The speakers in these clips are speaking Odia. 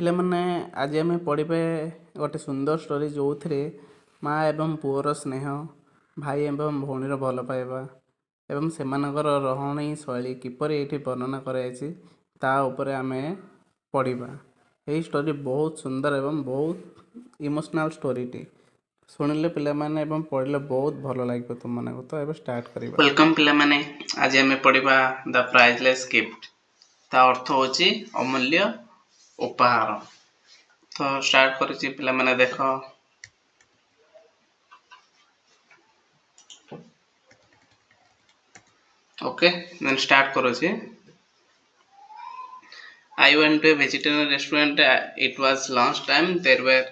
ପିଲାମାନେ ଆଜି ଆମେ ପଢ଼ିବେ ଗୋଟେ ସୁନ୍ଦର ଷ୍ଟୋରି ଯେଉଁଥିରେ ମା ଏବଂ ପୁଅର ସ୍ନେହ, ଭାଇ ଏବଂ ଭଉଣୀର ଭଲ ପାଇବା ଏବଂ ସେମାନଙ୍କର ରହଣି ଶୈଳୀ କିପରି ଏଇଠି ବର୍ଣ୍ଣନା କରାଯାଇଛି ତା ଉପରେ ଆମେ ପଢ଼ିବା। ଏହି ଷ୍ଟୋରି ବହୁତ ସୁନ୍ଦର ଏବଂ ବହୁତ ଇମୋସନାଲ୍ ଷ୍ଟୋରିଟି। ଶୁଣିଲେ ପିଲାମାନେ ଏବଂ ପଢ଼ିଲେ ବହୁତ ଭଲ ଲାଗିବ ତୁମମାନଙ୍କୁ। ତ ଏବେ ଷ୍ଟାର୍ଟ କରିବା। ୱେଲକମ୍ ପିଲାମାନେ, ଆଜି ଆମେ ପଢ଼ିବା ଦ ପ୍ରାଇଜଲେସ୍ ଗିଫ୍ଟ। ତା ଅର୍ଥ ହେଉଛି ଅମୂଲ୍ୟ ଉପହାର। ତ ଷ୍ଟାର୍ଟ କରୁଛି ପିଲାମାନେ, ଦେଖ। ଓକେ, ଦେନ୍ ଷ୍ଟାର୍ଟ କରୁଛି। I went to a vegetarian restaurant. It was lunch time. There were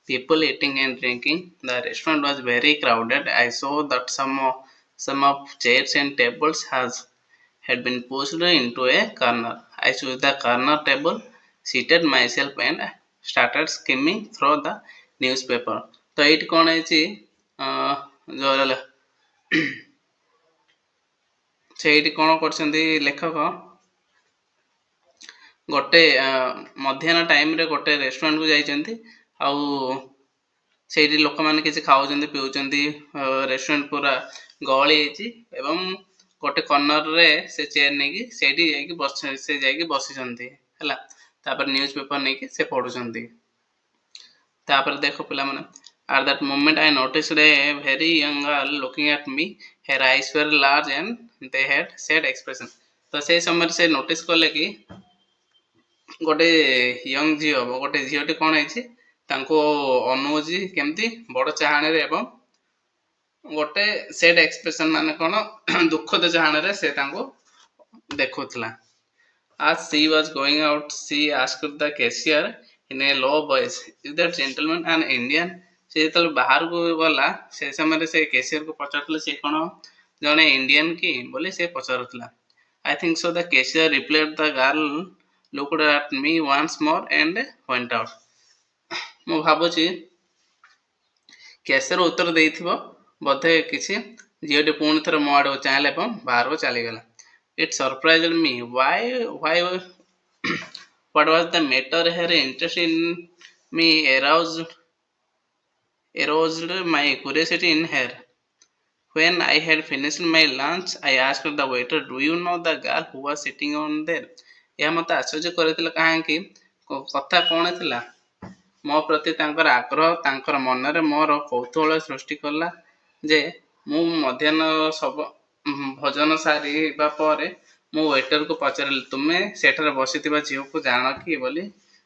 people eating and drinking. The restaurant was very crowded. I saw that some of chairs and tables had been pushed into a corner. I chose the corner table, seated myself, and started skimming through the newspaper. तो ये कौन है जी जो ସେଇଠି କ'ଣ କରିଛନ୍ତି ଲେଖକ, ଗୋଟେ ମଧ୍ୟାହ୍ନ ଟାଇମ୍ରେ ଗୋଟେ ରେଷ୍ଟୁରାଣ୍ଟକୁ ଯାଇଛନ୍ତି। ଆଉ ସେଇଠି ଲୋକମାନେ କିଛି ଖାଉଛନ୍ତି ପିଉଛନ୍ତି। ରେଷ୍ଟୁରାଣ୍ଟ ପୁରା ଗହଳି ହେଇଛି ଏବଂ ଗୋଟେ କର୍ଣ୍ଣରରେ ସେ ଚେୟାର ନେଇକି ସେଇଠି ଯାଇକି ବସିଛନ୍ତି ହେଲା। ତାପରେ ନ୍ୟୁଜ୍ ପେପର ନେଇକି ସେ ପଢ଼ୁଛନ୍ତି। ତାପରେ ଦେଖ ପିଲାମାନେ, at that moment I noticed a very young girl looking at me. Her eyes were large and they had sad expression. ତ ସେଇ ସମୟରେ ସେ ନୋଟିସ୍ କଲେ କି ଗୋଟେ ୟଙ୍ଗ ଝିଅ, ଗୋଟେ ଝିଅଟି କ'ଣ ହେଇଛି, ତାଙ୍କୁ ଅନଉଛି କେମିତି ବଡ଼ ଚାହାଣୀରେ ଏବଂ ଗୋଟେ ସେଡ୍ ଏକ୍ସପ୍ରେସନ୍ ମାନେ କ'ଣ ଦୁଃଖଦ ଚାହାଣୀରେ ସେ ତାଙ୍କୁ ଦେଖୁଥିଲା। As she was going out, she asked the cashier in a low voice, is that gentleman an Indian? ସେ ଯେତେବେଳେ ବାହାରକୁ ଗଲା ସେ ସମୟରେ ସେ କ୍ୟାସିୟରକୁ ପଚାରୁଥିଲେ ସେ କ'ଣ ଜଣେ ଇଣ୍ଡିଆନ୍ କି ବୋଲି ସେ ପଚାରୁଥିଲା। I think so, the cashier replied. The girl looked at me once more and went out. ମୁଁ ଭାବୁଛି କ୍ୟାସିୟର ଉତ୍ତର ଦେଇଥିବ ବୋଧେ କିଛି। ଝିଅଟି ପୁଣି ଥରେ ମୋ ଆଡ଼କୁ ଚାହିଁଲା ଏବଂ ବାହାରକୁ ଚାଲିଗଲା। It surprised me. Why what was the matter? Her interest in me aroused my curiosity in her. When I had finished my lunch, I asked the waiter, do you know the girl who was sitting on there? ଏହା ମୋତେ ଆଶ୍ଚର୍ଯ୍ୟ କରିଥିଲା। କାହିଁକି? କଥା କ'ଣ ଥିଲା? ମୋ ପ୍ରତି ତାଙ୍କର ଆଗ୍ରହ ତାଙ୍କର ମନରେ ମୋର କୌତୂହଳ ସୃଷ୍ଟି କଲା ଯେ ମୁଁ ମଧ୍ୟାହ୍ନ ଭୋଜନ ସାରିବା ପରେ ମୁଁ ୱେଟରକୁ ପଚାରିଲି, ତୁମେ ସେଠାରେ ବସିଥିବା ଝିଅକୁ ଜାଣ କି ବୋଲି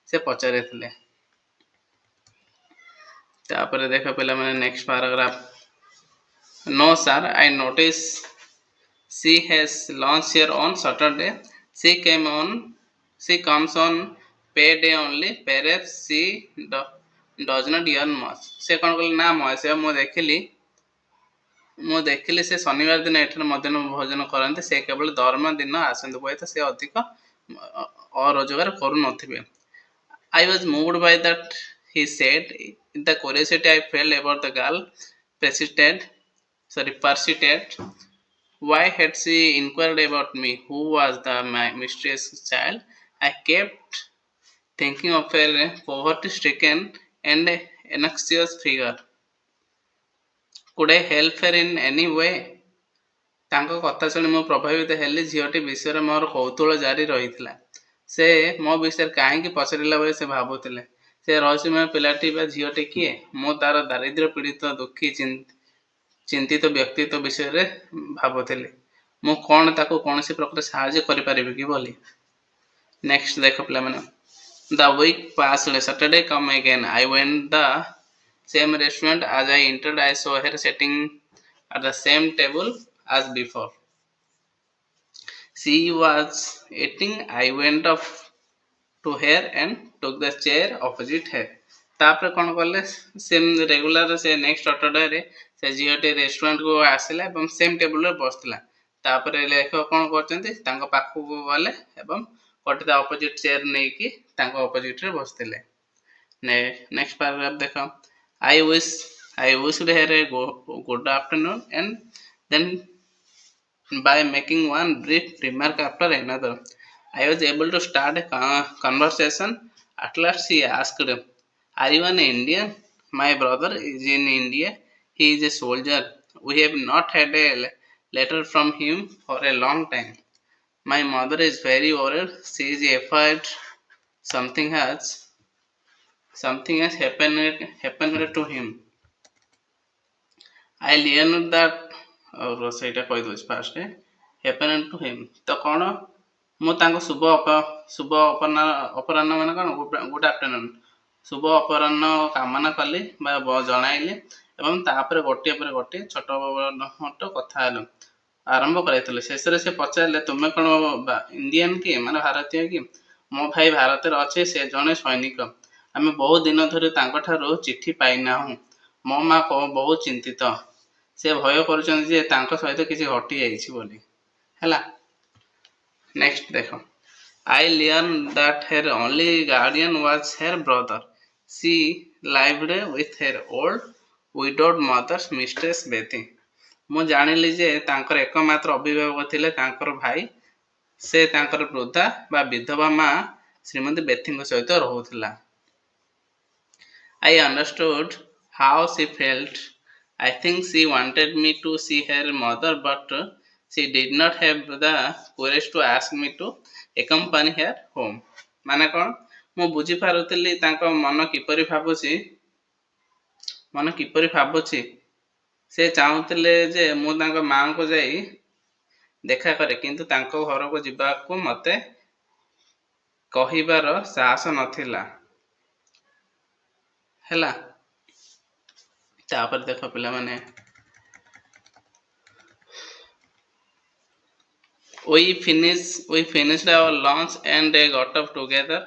ସେ ପଚାରିଥିଲେ। ତାପରେ ଦେଖ ପିଲାମାନେ next paragraph. No sir, I noticed she has lunch here on Saturday. She comes on payday only. Perhaps she does not earn much. ସେ କ'ଣ କଲେ ନା ମହାଶୟ, ମୁଁ ଦେଖିଲି ସେ ଶନିବାର ଦିନ ଏଠାରେ ମଧ୍ୟାହ୍ନ ଭୋଜନ କରନ୍ତି। ସେ କେବଳ ଦରମା ଦିନ ଆସନ୍ତି, ହୁଏତ ସେ ଅଧିକ ଅରୋଜଗାର କରୁନଥିବେ। I was moved by that, he said. The curiosity I felt about the girl persisted. Why had she inquired about me? Who was the mysterious child? I kept thinking of her poverty-stricken and anxious figure. Could I help her in any way? ତାଙ୍କ କଥା ଶୁଣି ମୁଁ ପ୍ରଭାବିତ ହେଲି। ଝିଅଟି ବିଷୟରେ ମୋର କୌତୂହଳ ଜାରି ରହିଥିଲା। ସେ ମୋ ବିଷୟରେ କାହିଁକି ପଚାରିଲା ବୋଲି ସେ ଭାବୁଥିଲେ। ସେ ରହସ୍ୟମୟ ପିଲାଟି ବା ଝିଅଟି କିଏ? ମୁଁ ତାର ଦାରିଦ୍ର୍ୟ ପୀଡ଼ିତ ଦୁଃଖୀ ଚିନ୍ତିତ ବ୍ୟକ୍ତିତ୍ୱ ବିଷୟରେ ଭାବୁଥିଲି। ମୁଁ କ'ଣ ତାକୁ କୌଣସି ପ୍ରକାର ସାହାଯ୍ୟ କରିପାରିବି କି ବୋଲି। ନେକ୍ସଟ ଦେଖ ପିଲାମାନେ। The week passed. Saturday come again. I went the same restaurant. As I entered, I saw her sitting at the same table as before. She was eating. I went up to her and took the chair opposite her. ତାପରେ କ'ଣ କଲେ, ସେମ୍ ରେଗୁଲାର ସେ ନେକ୍ସଟ ସଟରଡେରେ ସେ ଝିଅଟି ରେଷ୍ଟୁରାଣ୍ଟକୁ ଆସିଲା ଏବଂ ସେମ୍ ଟେବୁଲରେ ବସିଥିଲା। ତାପରେ ଲେଖକ କ'ଣ କରିଛନ୍ତି, ତାଙ୍କ ପାଖକୁ ଗଲେ ଏବଂ ଗୋଟେ ତା ଅପୋଜିଟ୍ ଚେୟାର ନେଇକି ତାଙ୍କ ଅପୋଜିଟ୍ରେ ବସିଥିଲେ। ନେକ୍ସଟ ପାରାଗ୍ରାଫ ଦେଖ। I wished her a good afternoon and then by making one brief remark after another, I was able to start a conversation. At last she asked, "Are you an Indian?" "My brother is in India. He is a soldier. We have not had a letter from him for a long time. My mother is very worried. She is afraid something has something has happened to him." I learned that ସେଇଟା କହିଦେଉଛି ଫାଷ୍ଟ happened to him ତ କ'ଣ ମୁଁ ତାଙ୍କ ଶୁଭ ଅପରାହ୍ନ ମାନେ କ'ଣ ଗୁଡ୍ ଆଫ୍ଟରନୁନ୍ ଶୁଭ ଅପରାହ୍ନ କାମନା କଲି ବା ଜଣାଇଲି ଏବଂ ତାପରେ ଗୋଟିଏ ପରେ ଗୋଟିଏ ଛୋଟ କଥା ହେଲୁ ଆରମ୍ଭ କରାଇଥିଲେ। ଶେଷରେ ସେ ପଚାରିଲେ, ତୁମେ କ'ଣ ଇଣ୍ଡିଆନ କି ମାନେ ଭାରତୀୟ କି? ମୋ ଭାଇ ଭାରତରେ ଅଛି, ସେ ଜଣେ ସୈନିକ। ଆମେ ବହୁ ଦିନ ଧରି ତାଙ୍କଠାରୁ ଚିଠି ପାଇନାହୁଁ। ମୋ ମା ବହୁତ ଚିନ୍ତିତ। ସେ ଭୟ କରୁଛନ୍ତି ଯେ ତାଙ୍କ ସହିତ କିଛି ଘଟିଯାଇଛି ବୋଲି। ହେଲା, ନେକ୍ସଟ ଦେଖ। I learned that her only guardian was her brother. She lived with her old widowed mother, Mistress Betty. ମୁଁ ଜାଣିଲି ଯେ ତାଙ୍କର ଏକମାତ୍ର ଅଭିଭାବକ ଥିଲେ ତାଙ୍କର ଭାଇ। ସେ ତାଙ୍କର ବୃଦ୍ଧା ବା ବିଧବା ମା ଶ୍ରୀମତୀ ବେଥୀଙ୍କ ସହିତ ରହୁଥିଲା। I understood how she felt. I think she wanted me to see her mother, but she did not have the courage to ask me to accompany her home. ମାନେ କ'ଣ? ମୁଁ ବୁଝିପାରୁଥିଲି ତାଙ୍କ ମନ କିପରି ଭାବୁଛି। ସେ ଚାହୁଁଥିଲେ ଯେ ମୁଁ ତାଙ୍କ ମାଙ୍କୁ ଯାଇ ଦେଖା କରେ, କିନ୍ତୁ ତାଙ୍କ ଘରକୁ ଯିବାକୁ ମୋତେ କହିବାର ସାହସ ନଥିଲା। ହେଲା, ତାପରେ ଦେଖ ପିଲାମାନେ, we finished our lunch and got up together.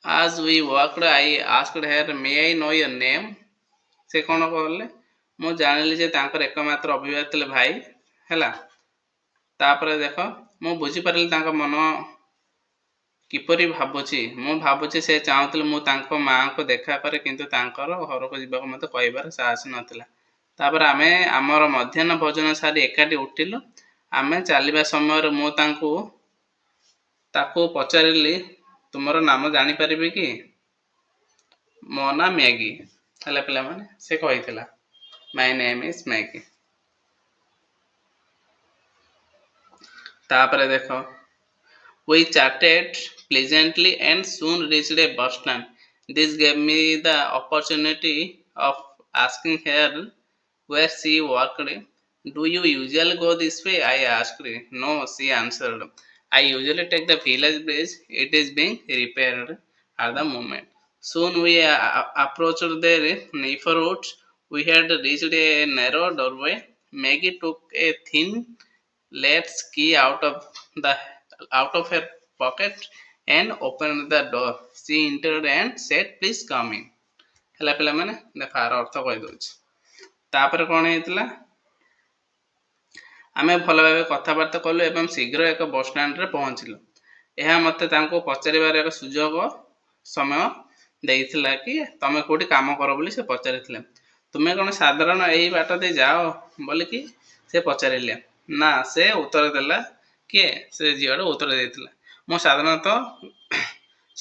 As we walked, I asked her, "May I know your name?" ସେ କ'ଣ କହିଲେ? ମୁଁ ଜାଣିଲି ଯେ ତାଙ୍କର ଏକମାତ୍ର ଅଭିଭାବକ ଥିଲେ ଭାଇ। ହେଲା, ତାପରେ ଦେଖ, ମୁଁ ବୁଝିପାରିଲି ତାଙ୍କ ମନ କିପରି ଭାବୁଛି। ମୁଁ ଭାବୁଛି ସେ ଚାହୁଁଥିଲେ ମୁଁ ତାଙ୍କ ମାଙ୍କୁ ଦେଖା କରେ, କିନ୍ତୁ ତାଙ୍କର ଘରକୁ ଯିବାକୁ ମୋତେ କହିବାର ସାହସ ନଥିଲା। ତାପରେ ଆମେ ଆମର ମଧ୍ୟାହ୍ନ ଭୋଜନ ସାରି ଏକାଠି ଉଠିଲୁ। ଆମେ ଚାଲିବା ସମୟରେ ମୁଁ ତାକୁ ପଚାରିଲି, ତୁମର ନାମ ଜାଣିପାରିବି କି? ମୋ ନାଁ ମ୍ୟାଗି। ହେଲା ପିଲାମାନେ, ସେ କହିଥିଲା, ମାଇ ନେମ୍ ଇଜ୍ ମ୍ୟାଗି। ତାପରେ ଦେଖ, we chatted pleasantly and soon reached a bus stand. This gave me the opportunity of asking her where she worked. "Do you usually go this way?" I asked. "No," she answered. "I usually take the village bridge. It is being repaired at the moment." Soon we approached their neighborhood. We had reached a narrow doorway. Maggie took a thin latch key out of her pocket and opened the door. She entered and said, "Please come in." ହେଲା ପିଲାମାନେ, ଦେଖ ଆର ଅର୍ଥ କହିଦେଉଛି। ତାପରେ କ'ଣ ହେଇଥିଲା? ଆମେ ଭଲ ଭାବେ କଥାବାର୍ତ୍ତା କଲୁ ଏବଂ ଶୀଘ୍ର ଏକ ବସ୍ଷ୍ଟାଣ୍ଡରେ ପହଞ୍ଚିଲୁ। ଏହା ମୋତେ ତାଙ୍କୁ ପଚାରିବାର ଏକ ସମୟ ଦେଇଥିଲା କି ତମେ କେଉଁଠି କାମ କର ବୋଲି ସେ ପଚାରିଥିଲେ। ତୁମେ କ'ଣ ସାଧାରଣ ଏହି ବାଟ ଦେଇ ଯାଅ ବୋଲିକି ସେ ପଚାରିଲେ। ନା, ସେ ଉତ୍ତର ଦେଲା। କିଏ? ସେ ଝିଅଟା ଉତ୍ତର ଦେଇଥିଲା। ମୁଁ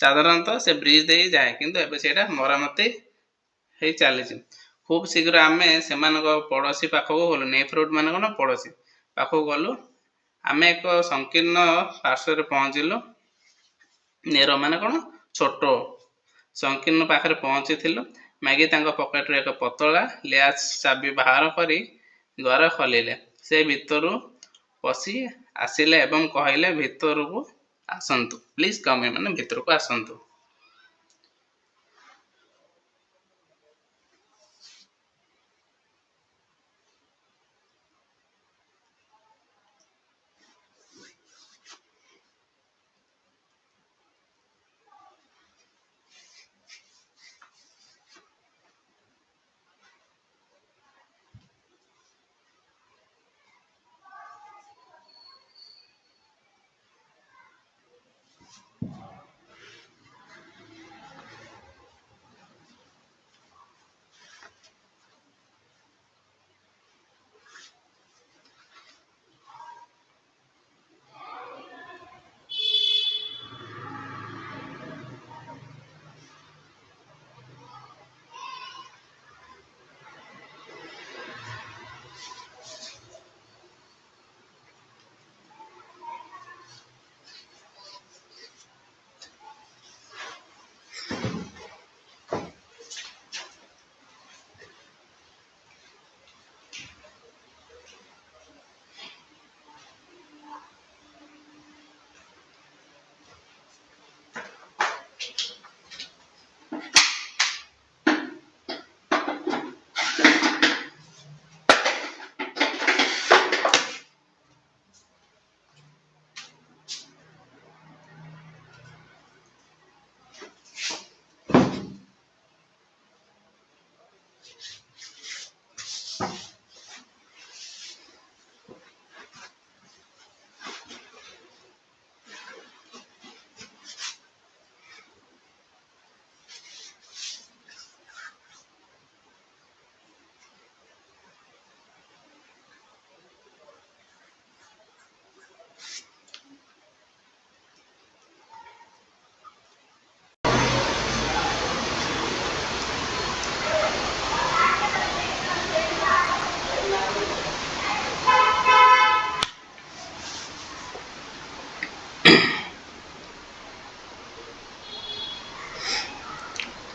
ସାଧାରଣତଃ ସେ ବ୍ରିଜ ଦେଇ ଯାଏ, କିନ୍ତୁ ଏବେ ସେଇଟା ମରାମତି ହେଇ ଚାଲିଛି। ଖୁବ୍ ଶୀଘ୍ର ଆମେ ସେମାନଙ୍କ ପଡ଼ୋଶୀ ପାଖକୁ ଗଲୁ। ନେଇବରହୁଡ୍ ମାନେ କ'ଣ? ପଡ଼ୋଶୀ ପାଖକୁ ଗଲୁ। ଆମେ ଏକ ସଂକୀର୍ଣ୍ଣ ପାର୍ଶ୍ୱରେ ପହଞ୍ଚିଲୁ। ନେର ମାନେ କ'ଣ? ଛୋଟ। ସଂକୀର୍ଣ୍ଣ ପାଖରେ ପହଞ୍ଚିଥିଲୁ। ମ୍ୟାଗି ତାଙ୍କ ପକେଟରୁ ଏକ ପତଳା ଲ୍ୟାଚ୍ ଚାବି ବାହାର କରି ଦ୍ୱାର ଖୋଲିଲେ। ସେ ଭିତରୁ ପଶି ଆସିଲେ ଏବଂ କହିଲେ, "ଭିତରକୁ ଆସନ୍ତୁ, ପ୍ଲିଜ୍ କମ୍ ଇନ୍", ମାନେ ଭିତରକୁ ଆସନ୍ତୁ।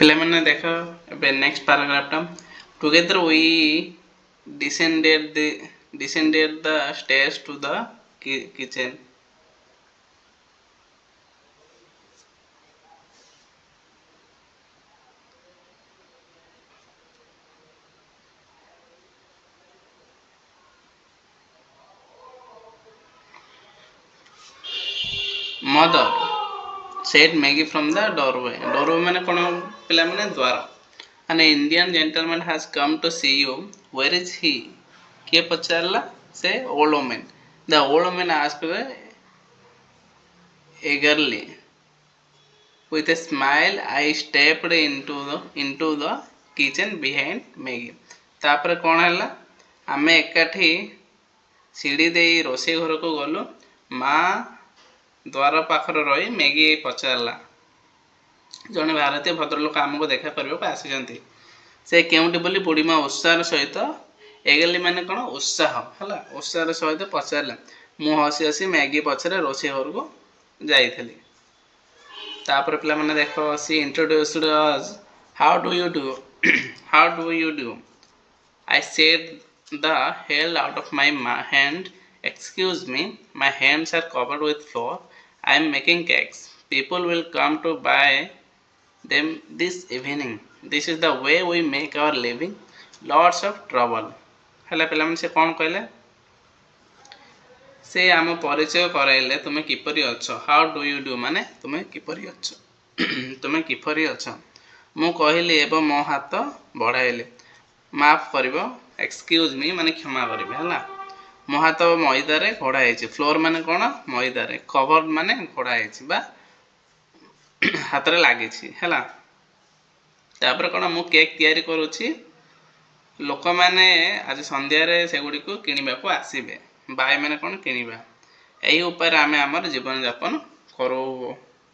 ପିଲାମାନେ ଦେଖ ଏବେ ନେକ୍ସଟ ପାରାଗ୍ରାଫଟା together we descended the stairs to the kitchen. Mother said Maggie from the doorway. Doorway ମାନେ କ'ଣ ପିଲାମାନେ ଦ୍ୱାର. An Indian gentleman has come to see you. Where is he? କିଏ ପଚାରିଲା? ସେ old woman. The old woman asked eagerly. With a smile, I stepped into the kitchen behind Maggie. ତାପରେ କ'ଣ ହେଲା? ଆମେ ଏକାଠି ସିଡ଼ି ଦେଇ ରୋଷେଇ ଘରକୁ ଗଲୁ. ମା ଦ୍ୱାର ପାଖରେ ରହି ମ୍ୟାଗି ପଚାରିଲା, ଜଣେ ଭାରତୀୟ ଭଦ୍ରଲୋକ ଆମକୁ ଦେଖା କରିବାକୁ ଆସିଛନ୍ତି, ସେ କେଉଁଠି ବୋଲି ବୁଢ଼ୀମା ଉତ୍ସାହର ସହିତ ଏଗଲି ମାନେ କ'ଣ ଉତ୍ସାହ ହେଲା ଉତ୍ସାହର ସହିତ ପଚାରିଲା. ମୁଁ ହସି ହସି ମ୍ୟାଗି ପଛରେ ରୋଷେଇ ଘରକୁ ଯାଇଥିଲି. ତାପରେ ପିଲାମାନେ ଦେଖ C introduced us. How do you do? How do you do? I said the hell out of my hand. Excuse me, my hands are covered with flour. I am making cakes. People will come to buy them this evening. This is the way we make our living. Lots of trouble. ହେଲା ପିଲାମାନେ ସେ କ'ଣ କହିଲେ? ସେ ଆମ ପରିଚୟ କରାଇଲେ ତୁମେ କିପରି ଅଛ. ହାଉ ଡୁ ୟୁ ଡୁ ମାନେ ତୁମେ କିପରି ଅଛ. ତୁମେ କିପରି ଅଛ. ମୁଁ କହିଲି ଏବଂ ମୋ ହାତ ବଢ଼ାଇଲି. ମାଫ କରିବ. ଏକ୍ସକ୍ୟୁଜ୍ ମି ମାନେ କ୍ଷମା କରିବେ ହେଲା. ମୋ ହାତ ମଇଦାରେ ଘୋଡ଼ା ହେଇଛି. ଫ୍ଲୋର୍ ମାନେ କ'ଣ ମଇଦାରେ. କଭର୍ ମାନେ ଘୋଡ଼ା ହେଇଛି ବା ହାତରେ ଲାଗିଛି ହେଲା. ତାପରେ କ'ଣ ମୁଁ କେକ୍ ତିଆରି କରୁଛି. ଲୋକମାନେ ଆଜି ସନ୍ଧ୍ୟାରେ ସେଗୁଡ଼ିକୁ କିଣିବାକୁ ଆସିବେ. ବାଇ ମାନେ କ'ଣ କିଣିବା. ଏହି ଉପାୟରେ ଆମେ ଆମର ଜୀବନଯାପନ କରୁ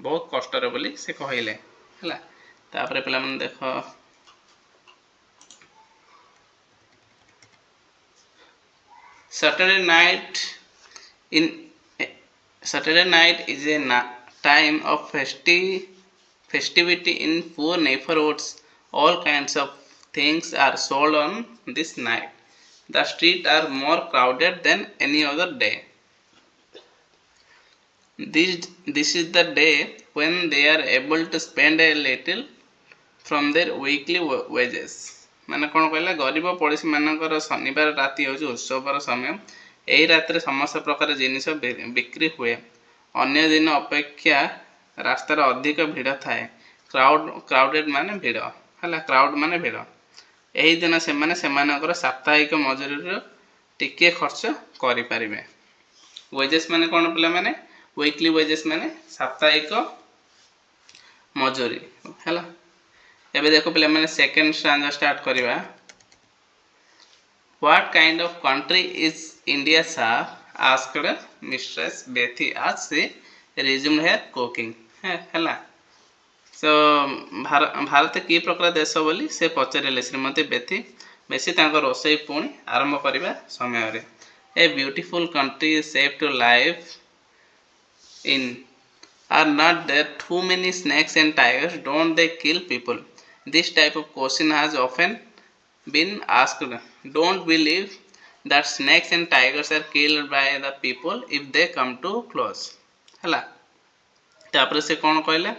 ବହୁତ କଷ୍ଟରେ ବୋଲି ସେ କହିଲେ ହେଲା. ତାପରେ ପିଲାମାନେ ଦେଖ Saturday night is a time of festivity in poor neighborhoods. All kinds of things are sold on this night. The streets are more crowded than any other day. This is the day when they are able to spend a little from their weekly wages. ମାନେ କ'ଣ କହିଲା, ଗରିବ ପଡ଼ୋଶୀମାନଙ୍କର ଶନିବାର ରାତି ହେଉଛି ଉତ୍ସବର ସମୟ. ଏହି ରାତିରେ ସମସ୍ତ ପ୍ରକାର ଜିନିଷ ବିକ୍ରି ହୁଏ. ଅନ୍ୟ ଦିନ ଅପେକ୍ଷା ରାସ୍ତାରେ ଅଧିକ ଭିଡ଼ ଥାଏ. କ୍ରାଉଡେଡ଼ ମାନେ ଭିଡ଼ ହେଲା. କ୍ରାଉଡ ମାନେ ଭିଡ଼. ଏହି ଦିନ ସେମାନେ ସେମାନଙ୍କର ସାପ୍ତାହିକ ମଜୁରୀର ଟିକିଏ ଖର୍ଚ୍ଚ କରିପାରିବେ. ୱେଜେସ୍ ମାନେ କ'ଣ ପିଲାମାନେ? ୱିକଲି ୱେଜେସ୍ ମାନେ ସାପ୍ତାହିକ ମଜୁରୀ ହେଲା. ଏବେ ଦେଖ ପିଲାମାନେ ସେକେଣ୍ଡ ଷ୍ଟାଞ୍ଜା ଷ୍ଟାର୍ଟ କରିବା. What kind of country is India, sir? asked Mistress Bethy as she resumed her cooking. ହେଲା. So ଭାରତ କି ପ୍ରକାର ଦେଶ ବୋଲି ସେ ପଚାରିଲେ ଶ୍ରୀମତୀ ବେଥି ବେଶୀ ତାଙ୍କ ରୋଷେଇ ପୁଣି ଆରମ୍ଭ କରିବା ସମୟରେ. A beautiful country is safe to live in. Are not there too many snakes and tigers? Don't they kill people? This type of question has often been asked. Don't believe that snakes and tigers are killed by the people if they come too close. ହେଲା. ତାପରେ ସେ କ'ଣ କହିଲେ?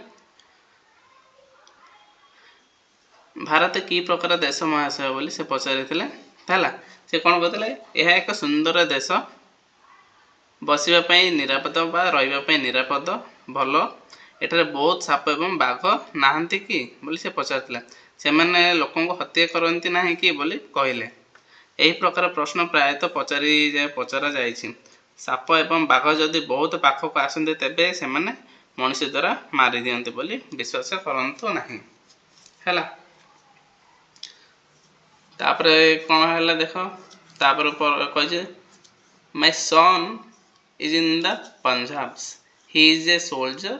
ଭାରତ କି ପ୍ରକାର ଦେଶ ମହାଶୟ ବୋଲି ସେ ପଚାରିଥିଲେ ହେଲା. ସେ କ'ଣ କହିଥିଲେ? ଏହା ଏକ ସୁନ୍ଦର ଦେଶ. ବସିବା ପାଇଁ ନିରାପଦ ବା ରହିବା ପାଇଁ ନିରାପଦ ଭଲ. ଏଠାରେ ବହୁତ ସାପ ଏବଂ ବାଘ ନାହାନ୍ତି କି ବୋଲି ସେ ପଚାରିଥିଲା. ସେମାନେ ଲୋକଙ୍କୁ ହତ୍ୟା କରନ୍ତି ନାହିଁ କି ବୋଲି କହିଲେ। ଏହି ପ୍ରକାର ପ୍ରଶ୍ନ ପ୍ରାୟତଃ ପଚରା ଯାଇଛି। ସାପ ଏବଂ ବାଘ ଯଦି ବହୁତ ପାଖକୁ ଆସନ୍ତି ତେବେ ସେମାନେ ମଣିଷ ଦ୍ୱାରା ମାରିଦିଅନ୍ତି ବୋଲି ବିଶ୍ୱାସ କରନ୍ତୁ ନାହିଁ। ହେଲା, ତାପରେ କ'ଣ ହେଲା ଦେଖ, ତାପରେ କହିଛି My son is in the Punjab. He is a soldier.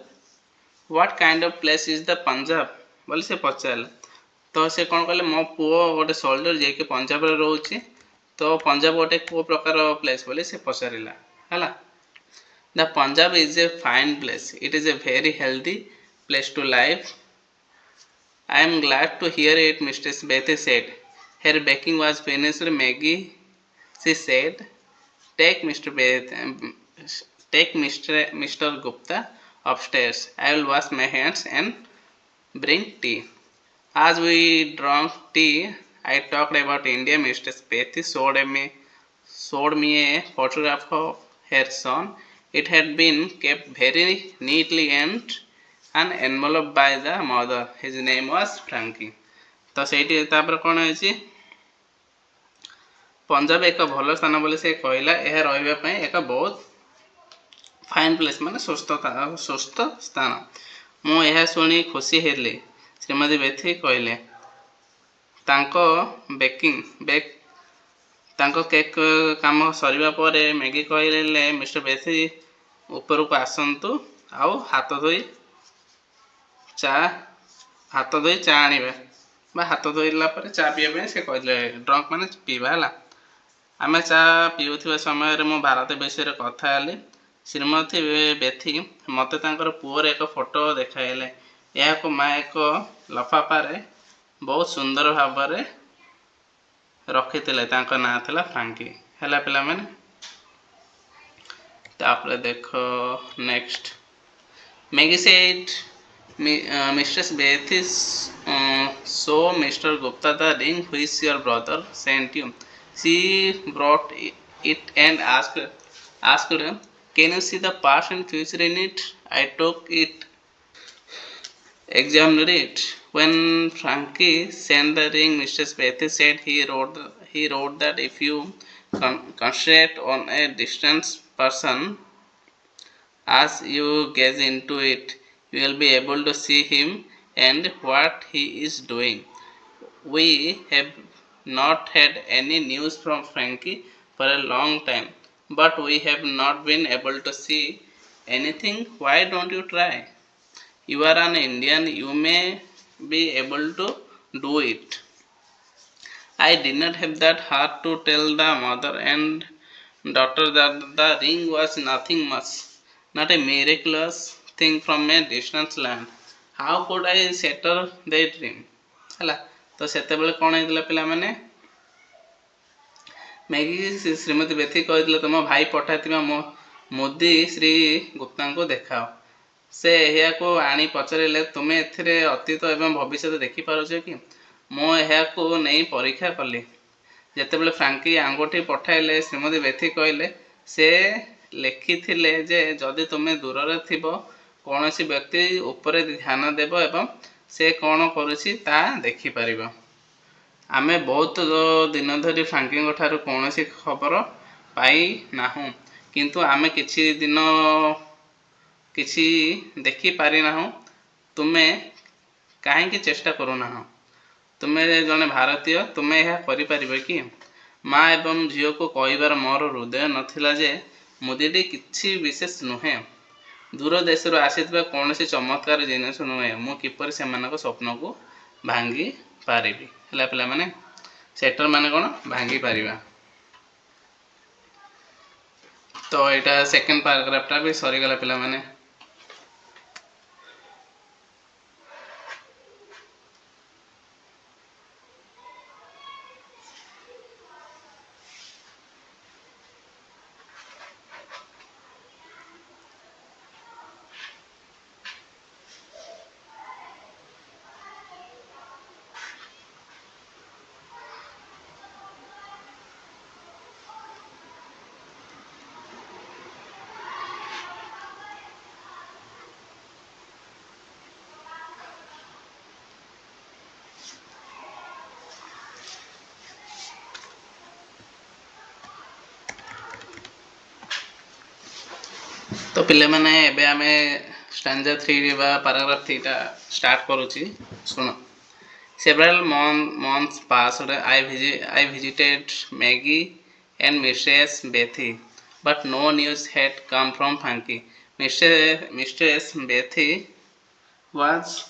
What kind of place is the Punjab? ବୋଲି ସେ ପଚାରିଲା। ତ ସେ କ'ଣ କହିଲେ, ମୋ ପୁଅ ଗୋଟେ ସୋଲ୍ଜର ଯିଏକି ପଞ୍ଜାବରେ ରହୁଛି। ତ ପଞ୍ଜାବ ଗୋଟେ କେଉଁ ପ୍ରକାର ପ୍ଲେସ୍ ବୋଲି ସେ ପଚାରିଲା। ହେଲା, The Punjab is a fine place. It is a very healthy place to live. I am glad to hear it, Mr. Bethy said. Her baking was finished. Maggie, she said, Take Mr. Gupta upstairs. I will wash my hands and bring tea. As we drank tea, I talked about India. Mr. Bethy showed me a photograph of her son. It had been kept very neatly and an envelope by the mother. His name was Frankie. ତ ସେଇଠି ତାପରେ କ'ଣ ହେଇଛି, ପଞ୍ଜାବ ଏକ ଭଲ ସ୍ଥାନ ବୋଲି ସେ କହିଲା। ଏହା ରହିବା ପାଇଁ ଏକ ବହୁତ ଫାଇନ୍ ପ୍ଲେସ୍, ମାନେ ସୁସ୍ଥ ସ୍ଥାନ। ମୁଁ ଏହା ଶୁଣି ଖୁସି ହେଲି, ଶ୍ରୀମତୀ ବେଥି କହିଲେ। ତାଙ୍କ କେକ୍ କାମ ସରିବା ପରେ ମ୍ୟାଗି କହିଲେ, ମିଷ୍ଟର ବେଥି ଉପରକୁ ଆସନ୍ତୁ ଆଉ ହାତ ଧୋଇ ଚା ଆଣିବେ, ବା ହାତ ଧୋଇଲା ପରେ ଚା ପିଇବା ପାଇଁ ସେ କହିଲେ। ଡ୍ରଙ୍କ ମାନେ ପିଇବା। ହେଲା, ଆମେ ଚା ପିଉଥିବା ସମୟରେ ମୁଁ ଭାରତ ବିଷୟରେ କଥା ହେଲି। ଶ୍ରୀମତୀ ବେଥି ମୋତେ ତାଙ୍କର ପୁଅର ଏକ ଫଟୋ ଦେଖାଇଲେ। ଏହାକୁ ମା' ଏକ ଲଫାଫାରେ ବହୁତ ସୁନ୍ଦର ଭାବରେ ରଖିଥିଲେ। ତାଙ୍କ ନାଁ ଥିଲା ଫ୍ରାଙ୍କି। ହେଲା ପିଲାମାନେ, ତାପରେ ଦେଖ next. Maggie said, Mistress Bethy, show Mr. Gupta the ring which your brother sent you. She brought it and asked, Can you see the past and future in it? I took it, examined it. When Frankie sent the ring, Mrs. Bethy said he wrote that if you concentrate on a distant person as you gaze into it, you will be able to see him and what he is doing. We have not had any news from Frankie for a long time, but we have not been able to see anything. Why don't you try? You are an Indian, you may be able to do it. I did not have that heart to tell the mother and daughter that the ring was nothing much, not a miraculous thing from a distant land. How could I settle their dream? ହେଲା, ତ ସେତେବେଳେ କ'ଣ ହେଇଥିଲା ପିଲାମାନେ, ମ୍ୟାଗି ଶ୍ରୀମତୀ ବେଥି କହିଥିଲେ, ତୁମ ଭାଇ ପଠାଇଥିବା ମୋଦି ଶ୍ରୀ ଗୁପ୍ତାଙ୍କୁ ଦେଖାଅ। ସେ ଏହାକୁ ଆଣି ପଚାରିଲେ, ତୁମେ ଏଥିରେ ଅତୀତ ଏବଂ ଭବିଷ୍ୟତ ଦେଖିପାରୁଛ କି? ମୁଁ ଏହାକୁ ନେଇ ପରୀକ୍ଷା କଲି। ଯେତେବେଳେ ଫ୍ରାଙ୍କି ଆଙ୍ଗୁଠି ପଠାଇଲେ, ଶ୍ରୀମତୀ ବେଥି କହିଲେ, ସେ ଲେଖିଥିଲେ ଯେ ଯଦି ତୁମେ ଦୂରରେ ଥିବ କୌଣସି ବ୍ୟକ୍ତି ଉପରେ ଧ୍ୟାନ ଦେବ ଏବଂ ସେ କ'ଣ କରୁଛି ତାହା ଦେଖିପାରିବ। ଆମେ ବହୁତ ଦିନ ଧରି ଫ୍ରାଙ୍କିଙ୍କ ଠାରୁ କୌଣସି ଖବର ପାଇନାହୁଁ, କିନ୍ତୁ ଆମେ କିଛି ଦେଖିପାରିନାହୁଁ। ତୁମେ କାହିଁକି ଚେଷ୍ଟା କରୁନାହଁ? ତୁମେ ଜଣେ ଭାରତୀୟ, ତୁମେ ଏହା କରିପାରିବ କି? ମା ଏବଂ ଝିଅକୁ କହିବାର ମୋର ହୃଦୟ ନଥିଲା ଯେ ମୁଦିଟି କିଛି ବିଶେଷ ନୁହେଁ, ଦୂର ଦେଶରୁ ଆସିଥିବା କୌଣସି ଚମତ୍କାର ଜିନିଷ ନୁହେଁ। ମୁଁ କିପରି ସେମାନଙ୍କ ସ୍ୱପ୍ନକୁ ଭାଙ୍ଗି ପାରିବି? ହେଲା ପିଲାମାନେ, ସେଟର ମାନେ କ'ଣ? ଭାଙ୍ଗି ପାରିବା। ତ ଏଇଟା ସେକେଣ୍ଡ ପାରାଗ୍ରାଫଟା ବି ସରିଗଲା ପିଲାମାନେ। तो पिले माने एबे आमे स्टैंजा 3 बा पैराग्राफ 3 टा स्टार्ट करूची सुनो. Several months passed. I visited Maggie and Mistress Bethy, but no news had come from Frankie. Mistress Bethy was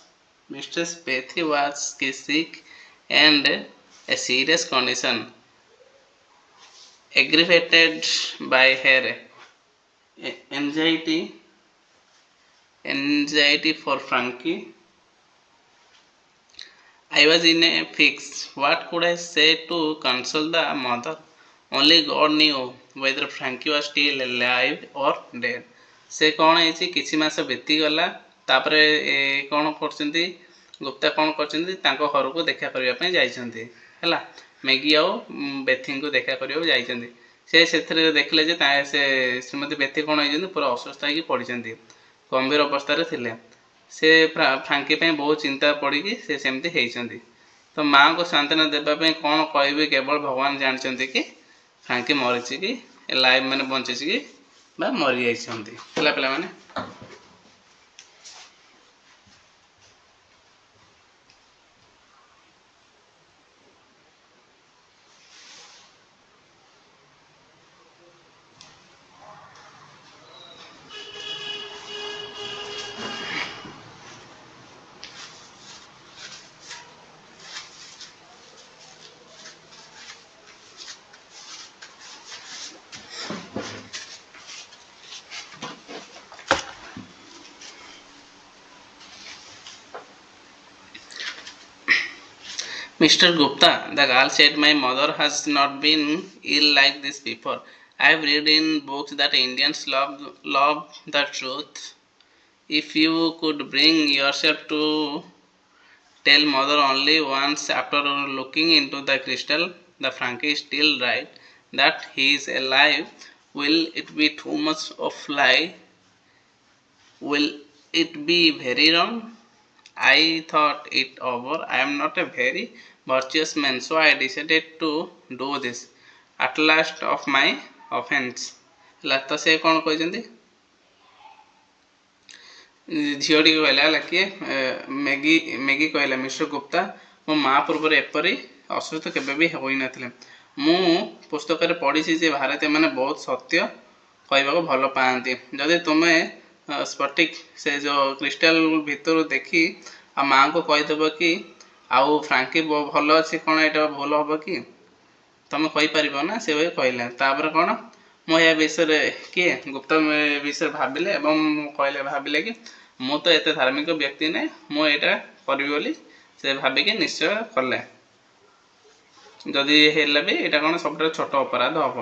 Mistress Bethy was sick and a serious condition, aggravated by her anxiety anxiety for Frankie. I was in a fix. What could I say to console the mother? Only God knew whether Frankie was still alive or dead. ସେ କ'ଣ ହେଇଛି କିଛି ମାସ ବିତିଗଲା ତାପରେ କ'ଣ କରୁଛନ୍ତି ଗୁପ୍ତା କ'ଣ କରିଛନ୍ତି ତାଙ୍କ ଘରକୁ ଦେଖା କରିବା ପାଇଁ ଯାଇଛନ୍ତି ହେଲା ମ୍ୟାଗି ଆଉ ବେଥିଙ୍କୁ ଦେଖା କରିବାକୁ ଯାଇଛନ୍ତି ସେ ସେଥିରେ ଦେଖିଲେ ଯେ ସେ ଶ୍ରୀମତୀ ବେଥି କ'ଣ ହେଇଛନ୍ତି ପୁରା ଅସୁସ୍ଥ ହେଇକି ପଡ଼ିଛନ୍ତି ଗମ୍ଭୀର ଅବସ୍ଥାରେ ଥିଲେ ସେ ଫ୍ରାଙ୍କି ପାଇଁ ବହୁତ ଚିନ୍ତା ପଡ଼ିକି ସେ ସେମିତି ହେଇଛନ୍ତି ତ ମାଆଙ୍କୁ ସାନ୍ତ୍ୱନା ଦେବା ପାଇଁ କ'ଣ କହିବି କେବଳ ଭଗବାନ ଜାଣିଛନ୍ତି କି ଫ୍ରାଙ୍କି ମରିଛି କି ଲାଇଭ୍ ମାନେ ବଞ୍ଚିଛି କି ବା ମରିଯାଇଛନ୍ତି ହେଲା ପିଲାମାନେ. Mr. Gupta, the girl said, my mother has not been ill like this before. I have read in books that Indians love the truth. If you could bring yourself to tell mother only once after looking into the crystal, the Frankie is still right, that he is alive, will it be too much of lie? Will it be very wrong? I thought it over. I am not a very virtuous man, so I decided to do this at last of my offense. ହେଲା ତ ସେ କ'ଣ କହିଛନ୍ତି ଝିଅଟିକୁ କହିଲା ହେଲା କିଏ ମ୍ୟାଗି କହିଲା ମିଷ୍ଟର ଗୁପ୍ତା ମୋ ମା ପୂର୍ବରୁ ଏପରି ଅସୁସ୍ଥ କେବେ ବି ହୋଇନଥିଲେ ମୁଁ ପୁସ୍ତକରେ ପଢ଼ିଛି ଯେ ଭାରତୀୟମାନେ ବହୁତ ସତ୍ୟ କହିବାକୁ ଭଲ ପାଆନ୍ତି ଯଦି ତୁମେ ସ୍ଫଟିକ ସେ ଯେଉଁ କ୍ରିଷ୍ଟାଲ ଭିତରୁ ଦେଖି ଆଉ ମାଆଙ୍କୁ କହିଦେବ କି ଆଉ ଫ୍ରାଙ୍କି ଭଲ ଅଛି କ'ଣ ଏଇଟା ଭଲ ହେବ କି ତୁମେ କହିପାରିବ ନା ସେ କହିଲା ତାପରେ କ'ଣ ମୁଁ ଏହା ବିଷୟରେ କିଏ ଗୁପ୍ତା ବିଷୟରେ ଭାବିଲେ ଏବଂ ଭାବିଲେ କି ମୁଁ ତ ଏତେ ଧାର୍ମିକ ବ୍ୟକ୍ତି ନାହିଁ ମୁଁ ଏଇଟା କରିବି ବୋଲି ସେ ଭାବିକି ନିଶ୍ଚୟ କଲେ ଯଦି ହେଲେ ବି ଏଇଟା କ'ଣ ସବୁଠାରୁ ଛୋଟ ଅପରାଧ ହେବ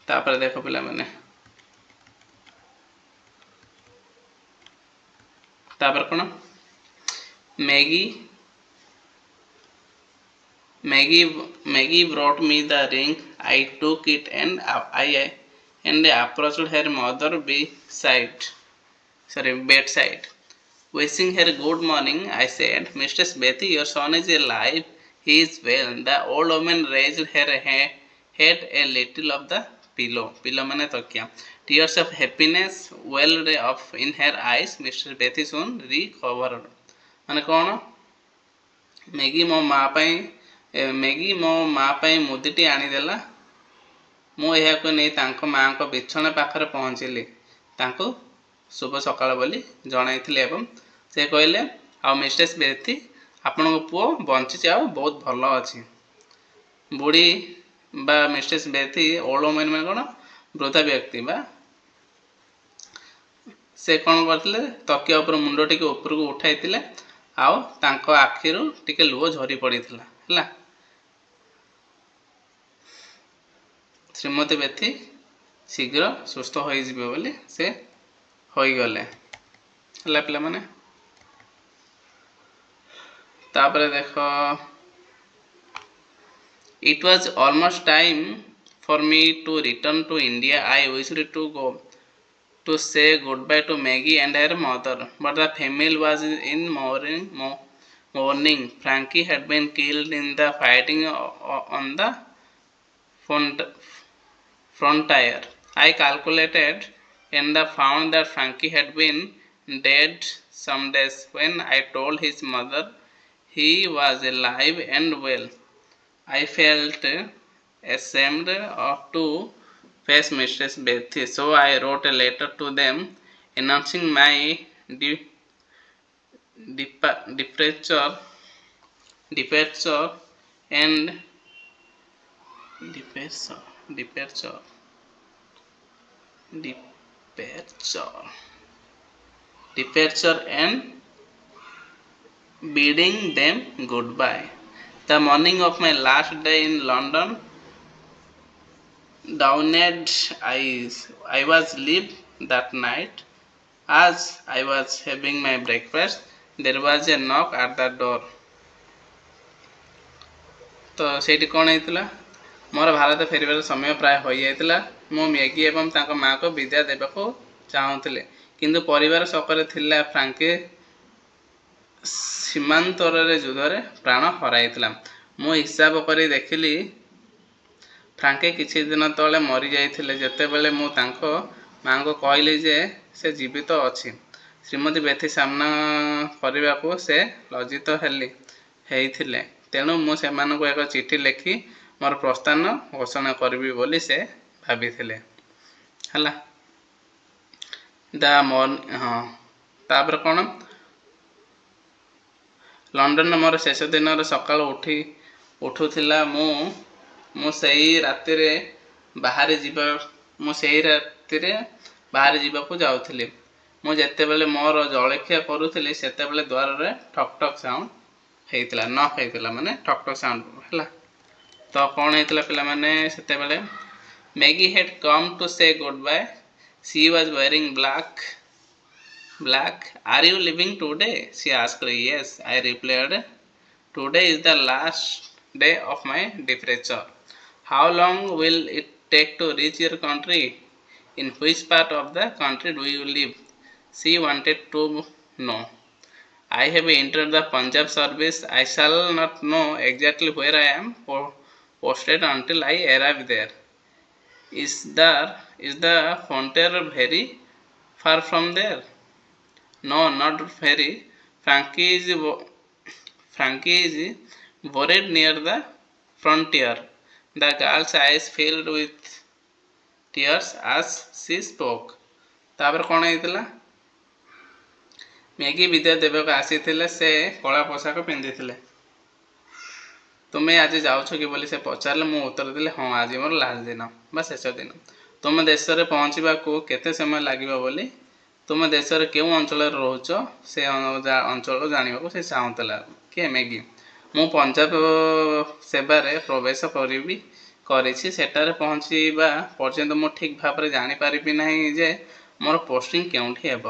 ତାପରେ ଦେଖ ପିଲାମାନେ ତାପରେ କ'ଣ Maggie brought me the ring. I took it and I approached her mother bedside. Wishing her good morning, I said, Mistress Betty, your son is alive. He is well. The old woman raised her head a little of the pillow. Pillow mane takiya. Tears of happiness welled up in her eyes. Mistress Betty soon recovered. ମାନେ କ'ଣ ମ୍ୟାଗି ମୋ ମା ପାଇଁ ମୁଦିଟି ଆଣିଦେଲା ମୁଁ ଏହାକୁ ନେଇ ତାଙ୍କ ମାଆଙ୍କ ବିଛଣା ପାଖରେ ପହଞ୍ଚିଲି ତାଙ୍କୁ ଶୁଭ ସକାଳ ବୋଲି ଜଣାଇଥିଲି ଏବଂ ସେ କହିଲେ ଆଉ ମିଷ୍ଟେସ୍ ବେଥି ଆପଣଙ୍କ ପୁଅ ବଞ୍ଚିଛି ଆଉ ବହୁତ ଭଲ ଅଛି ବୁଢ଼ୀ ବା ମିଷ୍ଟେସ୍ ବେଥି ଓଲ୍ଡ ଓମେନ୍ ମାନେ କ'ଣ ବୃଦ୍ଧା ବ୍ୟକ୍ତି ବା ସେ କ'ଣ କରିଥିଲେ ତକିଆ ଉପରେ ମୁଣ୍ଡ ଟିକେ ଉପରକୁ ଉଠାଇଥିଲେ ଆଉ ତାଙ୍କ ଆଖିରୁ ଟିକେ ଲୁହ ଝରି ପଡ଼ିଥିଲା ହେଲା ଶ୍ରୀମତୀ ବେଥି ଶୀଘ୍ର ସୁସ୍ଥ ହୋଇଯିବେ ବୋଲି ସେ ହୋଇଗଲେ ହେଲା ପିଲାମାନେ ତାପରେ ଦେଖ It was almost time for me to return to India. I wished to go to say goodbye to Maggie and her mother, but the family was in mourning. Frankie had been killed in the fighting on the front tire. I calculated and found that Frankie had been dead some days. When I told his mother he was alive and well, I felt ashamed of to face Mistress Betty, so I wrote a letter to them announcing my de- departure, departure, and departure, departure, departure, departure, and bidding them goodbye. The morning of my last day in London, downed I was leave that night. As I was having my breakfast, there was a knock at the door. ତ ସେଇଠି କ'ଣ ହେଇଥିଲା, ମୋର ଭାରତ ଫେରିବାର ସମୟ ପ୍ରାୟ ହୋଇଯାଇଥିଲା। ମୁଁ ମ୍ୟାଗି ଏବଂ ତାଙ୍କ ମାଆକୁ ବିଦାୟ ଦେବାକୁ ଚାହୁଁଥିଲି, କିନ୍ତୁ ପରିବାର ଶୋକରେ ଥିଲା। ଫ୍ରାଙ୍କି ସୀମାନ୍ତରରେ ଯୁଦ୍ଧରେ ପ୍ରାଣ ହରାଇଥିଲା। ମୁଁ ହିସାବ କରି ଦେଖିଲି ଫ୍ରାଙ୍କି କିଛି ଦିନ ତଳେ ମରିଯାଇଥିଲେ। ଯେତେବେଳେ ମୁଁ ତାଙ୍କ ମାଆଙ୍କୁ କହିଲି ଯେ ସେ ଜୀବିତ ଅଛି, ଶ୍ରୀମତୀ ବେଥି ସାମ୍ନା କରିବାକୁ ସେ ଲଜ୍ଜିତ ହେଇଥିଲେ। ତେଣୁ ମୁଁ ସେମାନଙ୍କୁ ଏକ ଚିଠି ଲେଖି ମୋର ପ୍ରସ୍ଥାନ ଘୋଷଣା କରିବି ବୋଲି ସେ ଭାବିଥିଲେ। ହେଲା, ହଁ, ତାପରେ କ'ଣ, ଲଣ୍ଡନରେ ମୋର ଶେଷ ଦିନର ସକାଳୁ ଉଠୁଥିଲା। ମୁଁ ସେଇ ରାତିରେ ବାହାରେ ଯିବାକୁ ଯାଉଥିଲି। ମୁଁ ଯେତେବେଳେ ମୋର ଜଳଖିଆ କରୁଥିଲି, ସେତେବେଳେ ଦ୍ୱାରରେ ଠକ୍ ଠକ୍ ସାଉଣ୍ଡ ହେଇଥିଲା। ନକ୍ ହେଇଥିଲା ମାନେ ଠକ୍ ଠକ୍ ସାଉଣ୍ଡ ହେଲା। ତ କ'ଣ ହେଇଥିଲା ପିଲାମାନେ, ସେତେବେଳେ Maggi had come to say goodbye. She was wearing black. Are you leaving today? She asked. Yes, I replied. Today is the last day of my departure. How long will it take to reach your country? In which part of the country do you live? She wanted to know. I have entered the Punjab service. I shall not know exactly where I am posted until I arrive there. Is the frontier very far from there? No, not very. Frankie is buried near the frontier. The girl's eyes filled with tears as she spoke. ତାପରେ କ'ଣ ହେଇଥିଲା, ମ୍ୟାଗି ବିଦାୟ ଦେବାକୁ ଆସିଥିଲେ। ସେ କଳା ପୋଷାକ ପିନ୍ଧିଥିଲେ। ତୁମେ ଆଜି ଯାଉଛ କି ବୋଲି ସେ ପଚାରିଲେ। ମୁଁ ଉତ୍ତର ଦେଲି, ହଁ, ଆଜି ମୋର ଲାଷ୍ଟ ଦିନ ବା ଶେଷ ଦିନ। ତୁମ ଦେଶରେ ପହଞ୍ଚିବାକୁ କେତେ ସମୟ ଲାଗିବ ବୋଲି, ତୁମ ଦେଶରେ କେଉଁ ଅଞ୍ଚଳରେ ରହୁଛ ସେ ଅଞ୍ଚଳ ଜାଣିବାକୁ ସେ ଚାହୁଁଥିଲା। କିଏ? ମ୍ୟାଗି। ମୁଁ ପଞ୍ଜାବ ସେବାରେ ପ୍ରବେଶ କରିଛି। ସେଠାରେ ପହଞ୍ଚିବା ପର୍ଯ୍ୟନ୍ତ ମୁଁ ଠିକ୍ ଭାବରେ ଜାଣିପାରିବି ନାହିଁ ଯେ ମୋର ପୋଷ୍ଟିଂ କେଉଁଠି ହେବ।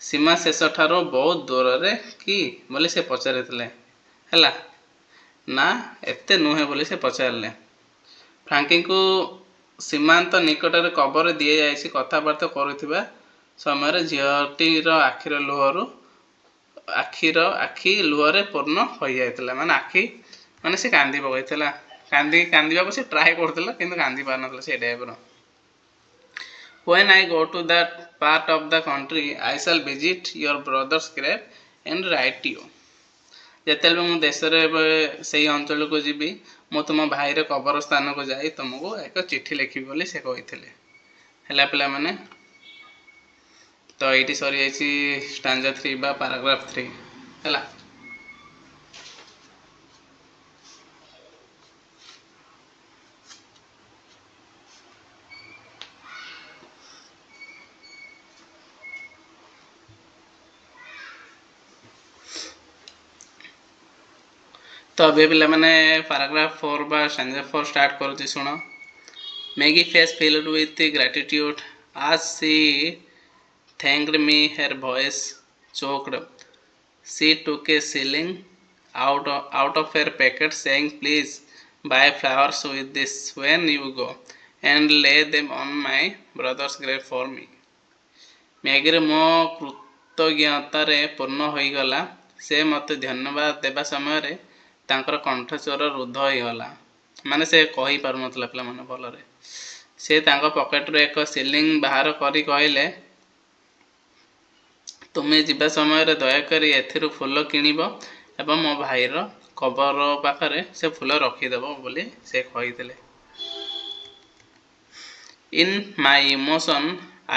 ସୀମା ଶେଷଠାରୁ ବହୁତ ଦୂରରେ କି ବୋଲି ସେ ପଚାରିଥିଲେ। ହେଲା, ନା ଏତେ ନୁହେଁ ବୋଲି ସେ ପଚାରିଲେ। ଫ୍ରାଙ୍କିଙ୍କୁ ସୀମାନ୍ତ ନିକଟରେ କବର ଦିଆଯାଇଛି। କଥାବାର୍ତ୍ତା କରୁଥିବା ସମୟରେ ଝିଅଟିର ଆଖି ଲୁହରେ ପୂର୍ଣ୍ଣ ହୋଇଯାଇଥିଲା। ମାନେ ସେ କାନ୍ଦି ପକାଇଥିଲା। କାନ୍ଦିବାକୁ ସେ ଟ୍ରାଏ କରୁଥିଲା, କିନ୍ତୁ କାନ୍ଦି ପାରୁନଥିଲା ସେ ଟାଇପ୍ର। When I go to that part of the country, I shall visit your brother's grave and write you. ଯେତେବେଳେ ମୁଁ ଦେଶରେ ସେଇ ଅଞ୍ଚଳକୁ ଯିବି, ମୁଁ ତୁମ ଭାଇର କବର ସ୍ଥାନକୁ ଯାଇ ତୁମକୁ ଏକ ଚିଠି ଲେଖିବି ବୋଲି ସେ କହିଥିଲେ। ହେଲା ପିଲାମାନେ, ତ ଏଇଠି ସରିଯାଇଛି ଷ୍ଟାଞ୍ଜା 3 ବା ପାରାଗ୍ରାଫ 3। ହେଲା, ତ ଏବେ ପିଲାମାନେ ପାରାଗ୍ରାଫ 4 ବା ଷ୍ଟାଞ୍ଜା 4 ଷ୍ଟାର୍ଟ କରୁଛି, ଶୁଣ। Maggie face filled with gratitude as she thanked me. Her voice choked. She took a shilling out of her pocket, saying, "Please buy flowers with this when you go, and lay them on my brother's grave for me." ମ୍ୟାଗିରେ ମୋ କୃତଜ୍ଞତାରେ ପୂର୍ଣ୍ଣ ହୋଇଗଲା। ସେ ମୋତେ ଧନ୍ୟବାଦ ଦେବା ସମୟରେ ତାଙ୍କର କଣ୍ଠସ୍ୱର ରୁଦ୍ଧ ହୋଇଗଲା। ମାନେ ସେ କହିପାରୁନଥିଲା ପିଲାମାନେ ଭଲରେ। ସେ ତାଙ୍କ ପକେଟରୁ ଏକ ସିଲିଂ ବାହାର କରି କହିଲେ, ତୁମେ ଯିବା ସମୟରେ ଦୟାକରି ଏଥିରୁ ଫୁଲ କିଣିବ ଏବଂ ମୋ ଭାଇର କବର ପାଖରେ ସେ ଫୁଲ ରଖିଦେବ ବୋଲି ସେ କହିଥିଲେ। In my emotion, I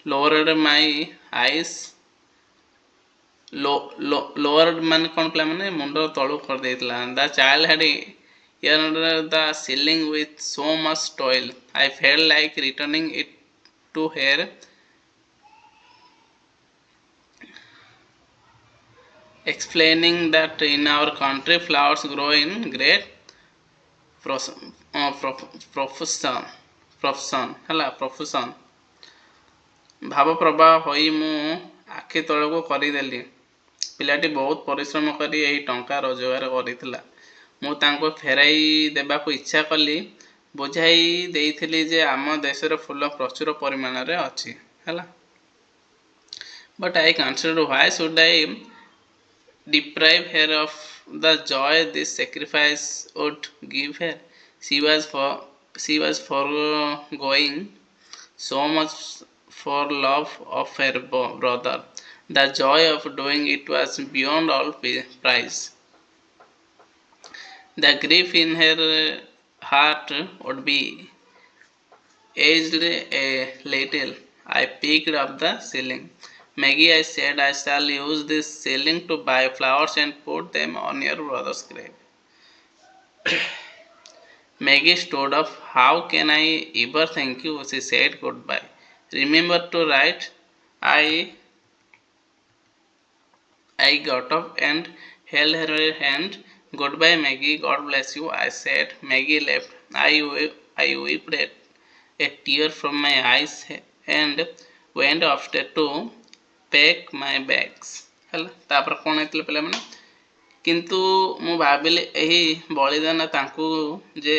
lowered my eyes. Lowered ମାନେ କ'ଣ ପିଲା ମାନେ ମୁଣ୍ଡ ତଳୁ କରିଦେଇଥିଲା। The child had earned the ceiling with so much toil. I felt like returning it to her. Explaining that in our country flowers grow in great profusion. ଭାବପ୍ରବାହ ହୋଇ ମୁଁ ଆଖି ତଳକୁ କରିଦେଲି। ପିଲାଟି ବହୁତ ପରିଶ୍ରମ କରି ଏହି ଟଙ୍କା ରୋଜଗାର କରିଥିଲା। ମୁଁ ତାଙ୍କୁ ଫେରାଇ ଦେବାକୁ ଇଚ୍ଛା କଲି। ବୁଝାଇ ଦେଇଥିଲି ଯେ ଆମ ଦେଶରେ ଫୁଲ ପ୍ରଚୁର ପରିମାଣରେ ଅଛି ହେଲା। But I considered why should I deprive her of the joy this sacrifice would give her. She was foregoing so much for love of her brother. The joy of doing it was beyond all price. The grief in her heart would be aged a little. I picked up the ceiling. Maggie, I said, I shall use this ceiling to buy flowers and put them on your brother's grave. Maggie stood up. How can I ever thank you? She said goodbye. Remember to write. I got up and held her hand. Goodbye, Maggie. God bless you, I said. Maggie left. I wiped a tear from my eyes and went upstairs to pack my bags. ହେଲା ତାପରେ କ'ଣ ହେଇଥିଲା ପିଲାମାନେ, କିନ୍ତୁ ମୁଁ ଭାବିଲି ଏହି ବଳିଦାନ ତାଙ୍କୁ ଯେ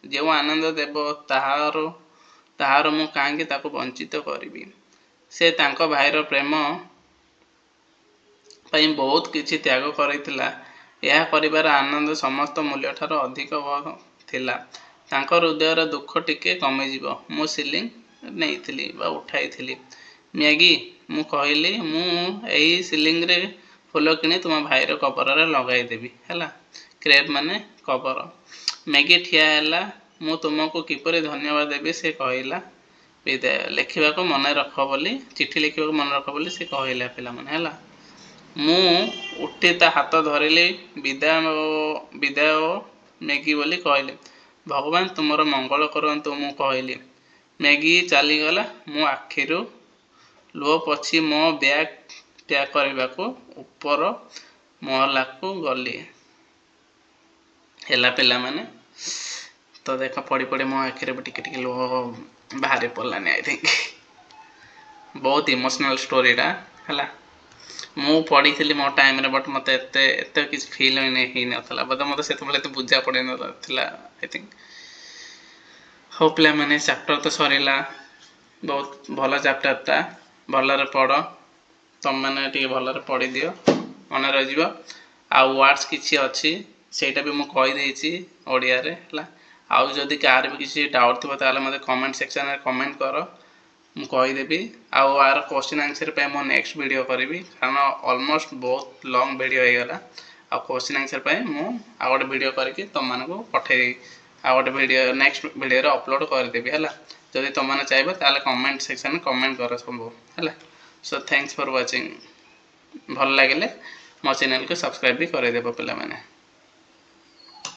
ଯେଉଁ ଆନନ୍ଦ ଦେବ ତାହାର ମୁଁ କାହିଁକି ତାକୁ ବଞ୍ଚିତ କରିବି। ସେ ତାଙ୍କ ଭାଇର ପ୍ରେମ ପାଇଁ ବହୁତ କିଛି ତ୍ୟାଗ କରିଥିଲା। ଏହା କରିବାର ଆନନ୍ଦ ସମସ୍ତ ମୂଲ୍ୟଠାରୁ ଅଧିକ ଥିଲା। ତାଙ୍କ ହୃଦୟର ଦୁଃଖ ଟିକେ କମିଯିବ। ମୁଁ ସିଲିଂ ନେଇଥିଲି ବା ଉଠାଇଥିଲି। ମ୍ୟାଗି, ମୁଁ କହିଲି, ମୁଁ ଏହି ସିଲିଂରେ ଫୁଲ କିଣି ତୁମ ଭାଇର କବରରେ ଲଗାଇଦେବି ହେଲା। କ୍ରେବ୍ ମାନେ କବର। ମ୍ୟାଗି ଠିଆ ହେଲା। ମୁଁ ତୁମକୁ କିପରି ଧନ୍ୟବାଦ ଦେବି ସେ କହିଲା। ବିଦାୟ ଲେଖିବାକୁ ମନେ ରଖ ବୋଲି, ଚିଠି ଲେଖିବାକୁ ମନେ ରଖ ବୋଲି ସେ କହିଲା ପିଲାମାନେ ହେଲା। ମୁଁ ଉଠି ତା ହାତ ଧରିଲି। ବିଦାୟ ମ୍ୟାଗି ବୋଲି କହିଲି। ଭଗବାନ ତୁମର ମଙ୍ଗଳ କରନ୍ତୁ ମୁଁ କହିଲି। ମ୍ୟାଗି ଚାଲିଗଲା। ମୁଁ ଆଖିରୁ ଲୁହ ପୋଛି ମୋ ବ୍ୟାଗ୍ ପ୍ୟାକ୍ କରିବାକୁ ଉପର ମହଲାକୁ ଗଲି ହେଲା ପିଲାମାନେ। ତ ଦେଖ ପଢ଼ି ମୋ ଆଖିରେ ବି ଟିକେ ଟିକେ ଲୁହ ବାହାରି ପଡ଼ିଲାନି ଆଇ ଥିଙ୍କ। ବହୁତ ଇମୋସନାଲ୍ ଷ୍ଟୋରିଟା ହେଲା। ମୁଁ ପଢ଼ିଥିଲି ମୋ ଟାଇମ୍ରେ, ବଟ୍ ମୋତେ ଏତେ କିଛି ଫିଲ୍ ହେଇନଥିଲା। ବୋଧେ ମୋତେ ସେତେବେଳେ ଏତେ ବୁଝା ପଡ଼ିନଥିଲା ଆଇ ଥିଙ୍କ। ହଉ ପିଲାମାନେ, ଚାପ୍ଟର ତ ସରିଲା। ବହୁତ ଭଲ ଚାପ୍ଟରଟା, ଭଲରେ ପଢ଼। ତୁମମାନେ ଟିକେ ଭଲରେ ପଢ଼ିଦିଅ, ମନେ ରହିଯିବ। ଆଉ ୱାର୍ଡ଼ସ୍ କିଛି ଅଛି ସେଇଟା ବି ମୁଁ କହିଦେଇଛି ଓଡ଼ିଆରେ ହେଲା। ଆଉ ଯଦି କାହାର ବି କିଛି ଡାଉଟ୍ ଥିବ ତାହେଲେ ମୋତେ କମେଣ୍ଟ ସେକ୍ସନରେ କମେଣ୍ଟ କର, ମୁଁ କହିଦେବି। ଆଉ ଆର କ୍ୱେଶ୍ଚିନ୍ ଆନ୍ସର୍ ପାଇଁ ମୁଁ ନେକ୍ସଟ ଭିଡ଼ିଓ କରିବି, କାରଣ ଅଲମୋଷ୍ଟ ବହୁତ ଲଙ୍ଗ୍ ଭିଡ଼ିଓ ହେଇଗଲା। ଆଉ କ୍ୱେଶ୍ଚିନ୍ ଆନ୍ସର୍ ପାଇଁ ମୁଁ ଆଉ ଗୋଟେ ଭିଡ଼ିଓ କରିକି ତୁମମାନଙ୍କୁ ପଠାଇଦେବି। ଆଉ ଗୋଟେ ଭିଡ଼ିଓ ନେକ୍ସଟ ଭିଡ଼ିଓରେ ଅପଲୋଡ଼ କରିଦେବି ହେଲା। ଯଦି ତୁମମାନେ ଚାହିଁବ ତାହେଲେ କମେଣ୍ଟ ସେକ୍ସନରେ କମେଣ୍ଟ କର ସବୁ ହେଲା। So thanks for watching. ଭଲ ଲାଗିଲେ ମୋ ଚ୍ୟାନେଲକୁ ସବସ୍କ୍ରାଇବ୍ ବି କରିଦେବ ପିଲାମାନେ।